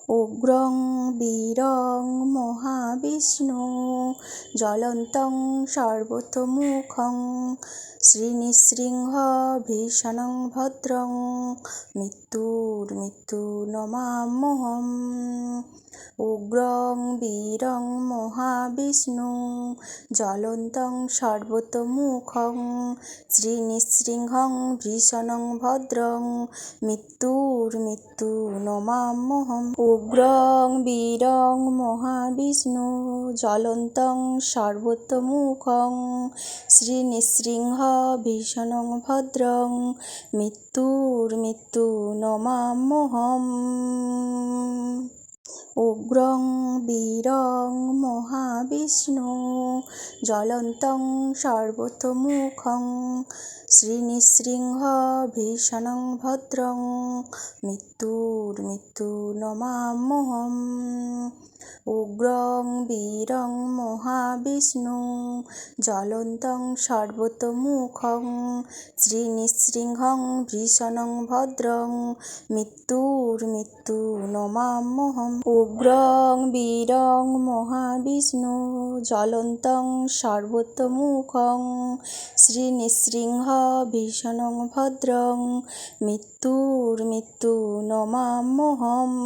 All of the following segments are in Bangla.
উগ্রং বীরং মহাবিষ্ণু জ্বলন্तं সর্বতোমুখং শ্রীনৃসিংহ ভীষণং ভদ্রং মৃত্যুর্মৃত্যু নমাম্যহम्। উগ্রং বীরং মহাবিষ্ণু জ্বলন্तं সর্বতোমুখং শ্রীনৃসিংহং ভীষণং ভদ্রং মৃত্যুর্মৃত্যু নমাম্যহम्। উগ্রং বীরং মহাবিষ্ণু জ্বলন্तं সর্বতোমুখং শ্রীনৃসিংহ ভীষণং ভদ্রং মৃত্যুর্মৃত্যু নমাম্যহम्। উগ্রং বীরং মহাবিষ্ণু জ্বলন্तं সর্বতোমুখং শ্রীনৃসিংহ ভীষণং ভদ্রং মৃত্যুর্মৃত্যু নমাম্যহम्। উগ্রং বীরং মহাবিষ্ণু জ্বলন্तं সর্বতোমুখং শ্রীনৃসিংহং ভীষণং ভদ্রং মৃত্যুর্মৃত্যু নমাম্যহम्। উগ্রং বীরং মহাবিষ্ণু জ্বলন্तं সর্বতোমুখং শ্রীনৃসিংহ ভীষণং ভদ্রং মৃত্যুর্মৃত্যু নমাম্যহम्।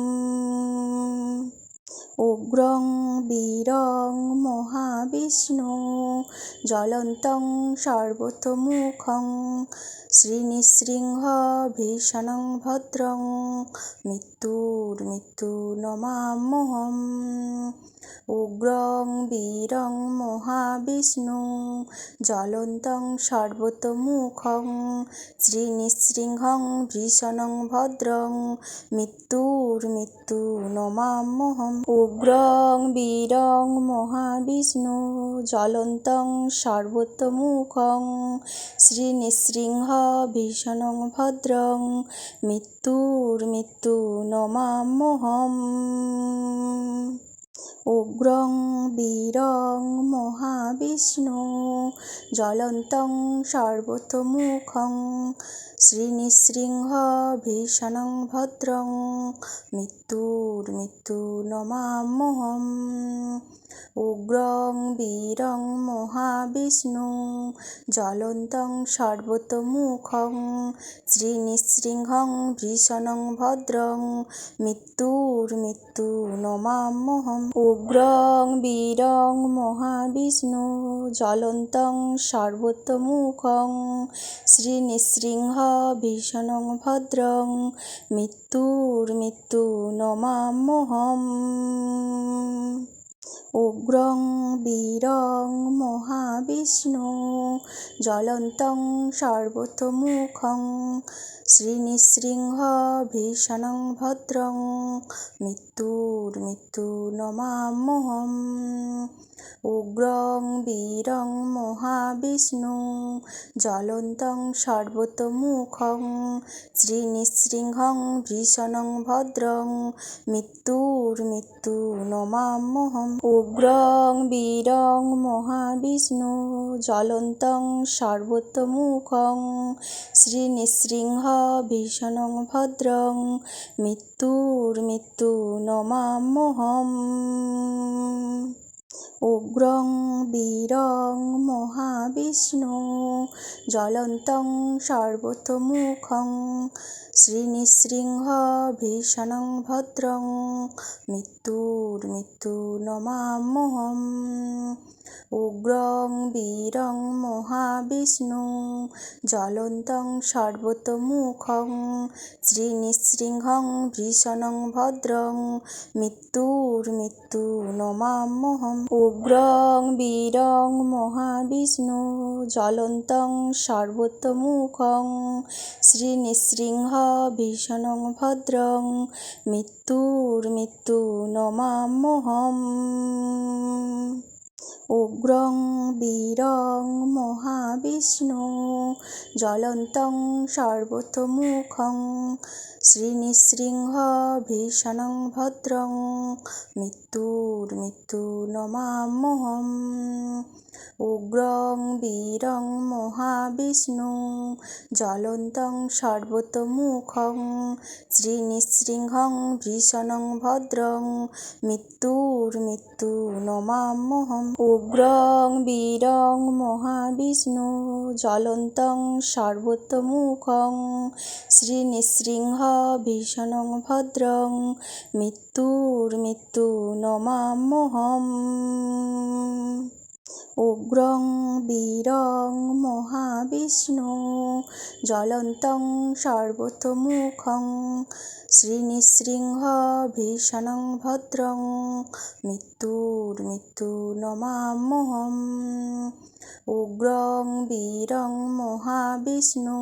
উগ্রং বীরং মহাবিষ্ণু জ্বলন্तं সর্বতোমুখং শ্রীনৃসিংহ ভীষণং ভদ্রং মৃত্যুর্মৃত্যু নমাম্যহम्। উগ্রং বীরং মহাবিষ্ণু জ্বলন্तं সর্বতোমুখং শ্রীনৃসিংহং ভীষণং ভদ্রং মৃত্যুর্মৃত্যু নমাম্যহम्। উগ্রং বীরং মহাবিষ্ণু জ্বলন্तं সর্বতোমুখং শ্রীনৃসিংহ ভীষণং ভদ্রং মৃত্যুর্মৃত্যু নমাম্যহम्। উগ্রং বীরং মহাবিষ্ণু জ্বলন্तं সর্বতোমুখং শ্রীনৃসিংহ ভীষণং ভদ্রং মৃত্যুর্মৃত্যু নমাম্যহम्। উগ্রং বীরং মহাবিষ্ণু জ্বলন্तं সর্বতোমুখং শ্রীনৃসিংহং ভীষণং ভদ্রং মৃত্যুর্মৃত্যু নমাম্যহम्। উগ্রং বীরং মহাবিষ্ণু জ্বলন্तं সর্বতোমুখং শ্রীনৃসিংহ ভীষণং ভদ্রং মৃত্যুর্মৃত্যু নমাম্যহम्। উগ্রং বীরং মহাবিষ্ণু জ্বলন্तं সর্বতোমুখং শ্রীনৃসিংহ ভীষণং ভদ্রং মৃত্যুর্মৃত্যু নমাম্যহम्। উগ্রং বীরং মহাবিষ্ণু জ্বলন্तं সর্বতোমুখং শ্রীনৃসিংহং ভীষণং ভদ্রং মৃত্যুর্মৃত্যু নমাম্যহम्। উগ্রং বীরং মহাবিষ্ণু জ্বলন্तं সর্বতোমুখং শ্রীনৃসিংহ ভীষণং ভদ্রং মৃত্যুর্মৃত্যু নমাম্যহम्। উগ্রং বীরং মহাবিষ্ণু জ্বলন্तं সর্বতোমুখং শ্রীনৃসিংহ ভীষণং ভদ্রং মৃত্যুর্মৃত্যু নমাম্যহम्। উগ্রং বীরং মহাবিষ্ণু জ্বলন্तं সর্বতোমুখং শ্রীনৃসিংহং ভীষণং ভদ্রং মৃত্যুর্মৃত্যু নমাম্যহम्। উগ্রং বীরং মহাবিষ্ণু জ্বলন্तं সর্বতোমুখং শ্রীনৃসিংহ ভীষণং ভদ্রং মৃত্যুর্মৃত্যু নমাম্যহम्। উগ্রং বীরং মহাবিষ্ণু জ্বলন্तं সর্বতোমুখং শ্রীনৃসিংহ ভীষণং ভদ্রং মৃত্যুর্মৃত্যু নমাম্যহম। উগ্রং বীরং মহাবিষ্ণু জ্বলন্तं সর্বতোমুখং শ্রীনৃসিংহং ভীষণং ভদ্রং মৃত্যুর্মৃত্যু নমাম্যহম। উগ্রং বীরং মহাবিষ্ণু জ্বলন্तं সর্বতোমুখং শ্রীনৃসিংহ ভীষণং ভদ্রং মৃত্যুর্মৃত্যু নমাম্যহম। উগ্রং বীরং মহাবিষ্ণু জ্বলন্तं সর্বতোমুখং শ্রীনৃসিংহ ভীষণং ভদ্রং মৃত্যুর্মৃত্যু নমাম্যহম। উগ্রং বীরং মহাবিষ্ণু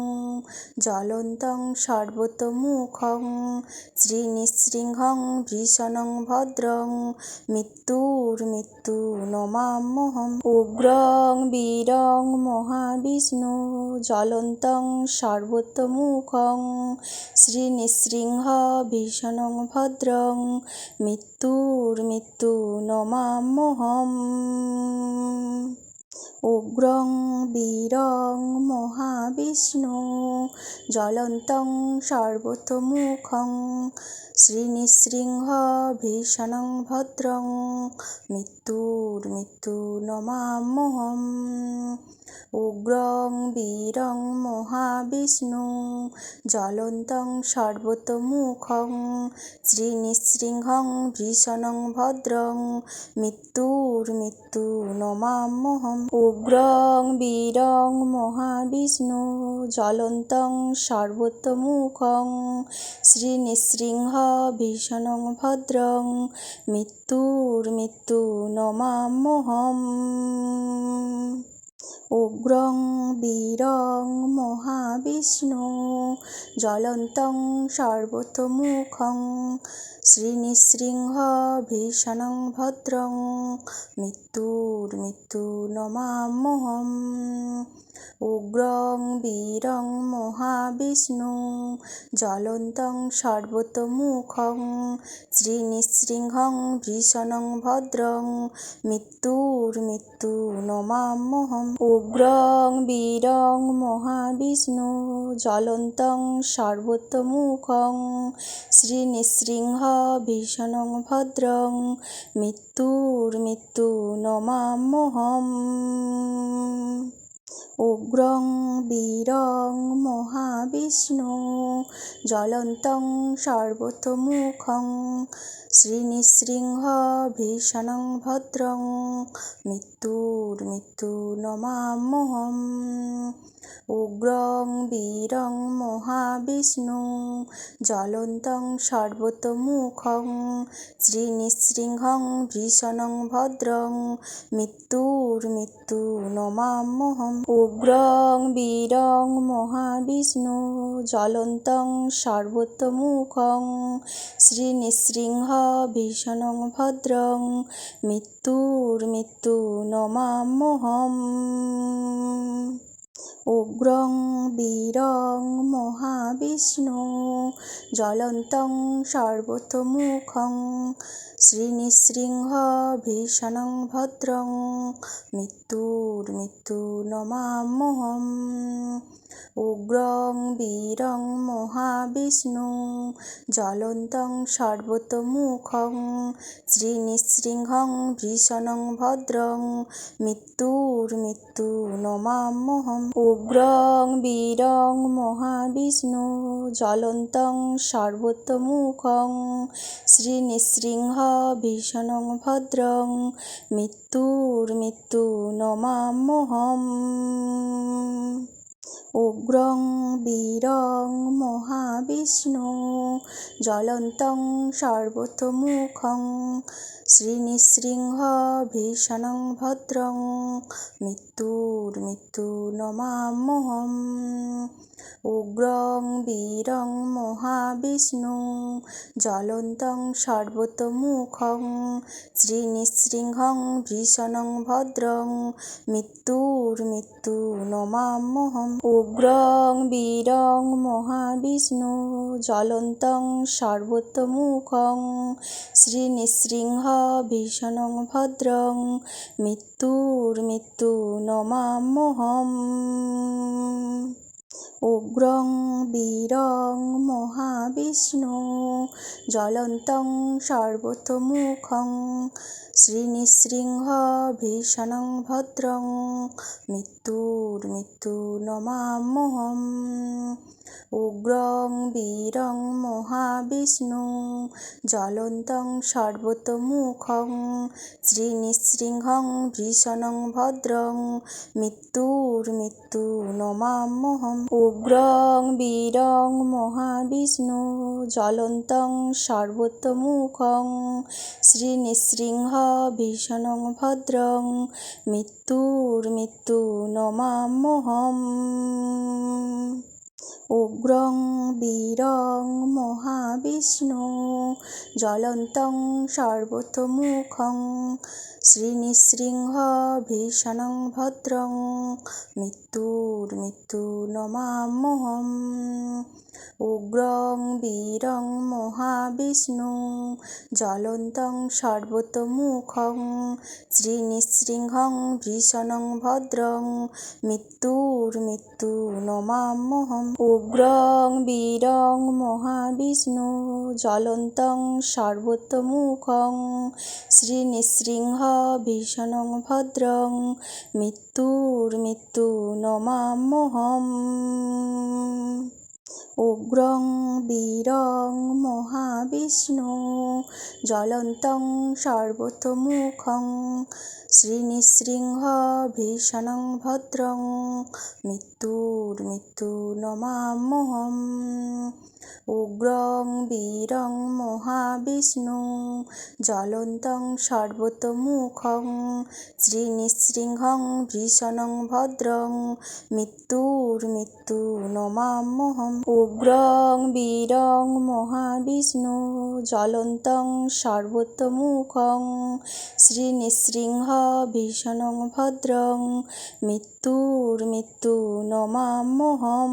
জ্বলন্तं সর্বতোমুখং শ্রীনৃসিংহং ভীষণং ভদ্রং মৃত্যুর্মৃত্যু নমাম্যহম। উগ্রং বীরং মহাবিষ্ণু জ্বলন্तं সর্বতোমুখং শ্রীনৃসিংহ ভীষণং ভদ্রং মৃত্যুর্মৃত্যু নমাম্যহম। উগ্রং বীরং মহাবিষ্ণু জ্বলন্तं সর্বতোমুখং শ্রীনৃসিংহ ভীষণং ভদ্রং মৃত্যুর্মৃত্যু নমাম্যহম। উগ্রং বীরং মহাবিষ্ণু জ্বলন্तं সর্বতোমুখং শ্রীনৃসিংহং ভীষণং ভদ্রং মৃত্যুর্মৃত্যু নমাম্যহম। উগ্রং বীরং মহাবিষ্ণু জ্বলন্तं সর্বতোমুখং শ্রীনৃসিংহ ভীষণং ভদ্রং মৃত্যুর্মৃত্যু নমাম্যহম। উগ্রং বীরং মহাবিষ্ণু জ্বলন্तं সর্বতোমুখং শ্রীনৃসিংহ ভীষণং ভদ্রং মৃত্যুর্মৃত্যু নমাম্যহম। উগ্রং বীরং মহাবিষ্ণু জ্বলন্तं সর্বতোমুখং শ্রীনৃসিংহং ভীষণং ভদ্রং মৃত্যুর্মৃত্যু নমাম্যহম। উগ্রং বীরং মহাবিষ্ণু জ্বলন্तं সর্বতোমুখং শ্রীনৃসিংহ ভীষণং ভদ্রং মৃত্যুর্মৃত্যু নমাম্যহম। উগ্রং বীরং মহাবিষ্ণু জ্বলন্तं সর্বতোমুখং শ্রীনৃসিংহ ভীষণং ভদ্রং মৃত্যুর্মৃত্যু নমাম্যহম। উগ্রং বীরং মহাবিষ্ণু জ্বলন্तं সর্বতোমুখং শ্রীনৃসিংহং ভীষণং ভদ্রং মৃত্যুর্মৃত্যু নমাম্যহম। উগ্রং বীরং মহাবিষ্ণু জ্বলন্तं সর্বতোমুখং শ্রীনৃসিংহ ভীষণং ভদ্রং মৃত্যুর্মৃত্যু নমাম্যহম। উগ্রং বীরং মহাবিষ্ণু জ্বলন্तं সর্বতোমুখং শ্রীনৃসিংহ ভীষণং ভদ্রং মৃত্যুর্মৃত্যু নমাম্যহম। উগ্রং বীরং মহাবিষ্ণু জ্বলন্तं সর্বতোমুখং শ্রীনৃসিংহং ভীষণং ভদ্রং মৃত্যুর্মৃত্যু নমাম্যহম। উগ্রং বীরং মহাবিষ্ণু জ্বলন্तं সর্বতোমুখং শ্রীনৃসিংহ ভীষণং ভদ্রং মৃত্যুর্মৃত্যু নমাম্যহম। উগ্রং বীরং মহাবিষ্ণু জ্বলন্তং সর্বতোমুখং শ্রীনৃসিংহ ভীষণং ভদ্রং মৃত্যু নমাম্যহম। উগ্রং বীরং মহাবিষ্ণু জ্বলন্তং সর্বতোমুখং শ্রীনৃসিংহং ভীষণং ভদ্রং মৃত্যু নমাম্যহম। উগ্রং বীরং মহাবিষ্ণু জ্বলন্তং সর্বতোমুখং শ্রীনৃসিংহ ভীষণং ভদ্রং মৃত্যু নমাম্যহম। উগ্রং বীরং মহাবিষ্ণু জ্বলন্তং সর্বতোমুখং শ্রীনৃসিংহ ভীষণং ভদ্রং মৃত্যু নমাম্যহম। উগ্রং বীরং মহাবিষ্ণু জ্বলন্তং সর্বতোমুখং শ্রীনৃসিংহং ভীষণং ভদ্রং মৃত্যু নমাম্যহম। উগ্রং বীরং মহাবিষ্ণু জ্বলন্তং সর্বতোমুখং শ্রীনৃসিংহ ভীষণং ভদ্রং মৃত্যু নমাম্যহম। উগ্রং বীরং মহাবিষ্ণু জ্বলন্তং সর্বতোমুখং শ্রীনৃসিংহ ভীষণং ভদ্রং মৃত্যু নমাম্যহম। উগ্রং বীরং মহাবিষ্ণু জ্বলন্তং সর্বতোমুখং শ্রীনৃসিংহং ভীষণং ভদ্রং মৃত্যু নমাম্যহম। উগ্রং বীরং মহাবিষ্ণু জ্বলন্তং সর্বতোমুখং শ্রীনৃসিংহ ভীষণং ভদ্রং মৃত্যু নমাম্যহম। উগ্রং বীরং মহাবিষ্ণু জ্বলন্তং সর্বতোমুখং শ্রীনৃসিংহ ভীষণং ভদ্রং মৃত্যু নমাম্যহম। উগ্রং বীরং মহাবিষ্ণু জ্বলন্তং সর্বতোমুখং শ্রীনৃসিংহং ভীষণং ভদ্রং মৃত্যু নমাম্যহম। উগ্রং বীরং মহাবিষ্ণু জ্বলন্তং সর্বতোমুখং শ্রীনৃসিংহ ভীষণং ভদ্রং মৃত্যু নমাম্যহম।